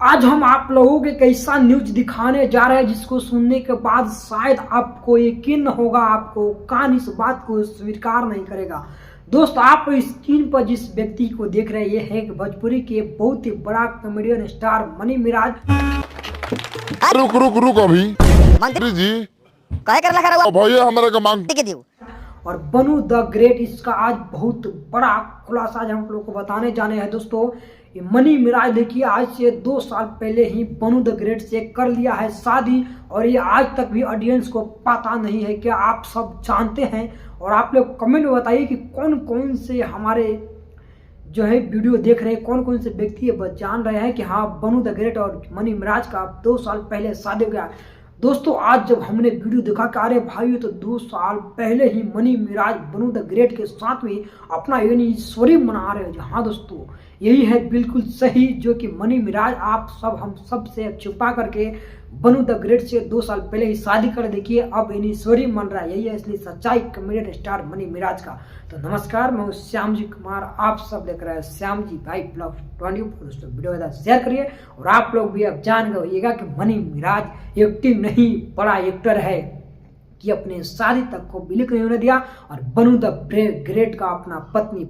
आज हम आप लोगों को एक ऐसा न्यूज दिखाने जा रहे हैं जिसको सुनने के बाद शायद आपको यकीन होगा, आपको कान इस बात को स्वीकार नहीं करेगा। दोस्त, आप स्क्रीन पर जिस व्यक्ति को देख रहे हैं ये है भोजपुरी के बहुत ही बड़ा कॉमेडियन स्टार मनी मिराज। रुक रुक रुक अभी मंत्री जी काहे कर लगा रहा भैया हमारे का मांग के दियो। और बनू द ग्रेट, इसका आज बहुत बड़ा खुलासा हम लोग को बताने जाने हैं। दोस्तों, ये मनी मिराज देखिए आज से 2 साल पहले ही बनू द ग्रेट से कर लिया है शादी, और ये आज तक भी ऑडियंस को पता नहीं है। क्या आप सब जानते हैं? और आप लोग कमेंट में बताइए कि कौन कौन से हमारे जो है वीडियो देख रहे हैं, कौन कौन से व्यक्ति जान रहे हैं कि हाँ बनू द ग्रेट और मनी मिराज का 2 साल पहले शादी हो गया। दोस्तों, आज जब हमने वीडियो देखा कि अरे भाई तो 2 साल पहले ही मनी मिराज बनू द ग्रेट के साथ में अपना एनिवर्सरी मना रहे हैं। हाँ दोस्तों, यही है बिल्कुल सही, जो कि मनी मिराज आप सब हम सब से छुपा करके बनू द ग्रेट से 2 साल पहले ही शादी कर देखिए अब एनिवर्सरी मन रहा है। यही है इसलिए सच्चाई कॉमेडियन स्टार मनी मिराज का। तो नमस्कार, मैं हूँ श्याम जी कुमार, आप सब देख रहे हैं श्याम जी भाई ब्लॉग 24। दोस्तों, वीडियो शेयर करिए और आप लोग भी अब जान गए होइएगा कि मनी मिराज एक्टिंग नहीं बड़ा एक्टर है कि अपने शादी तक को बिल्कुल नहीं होने दिया और बनू द ग्रेट का अपना पत्नी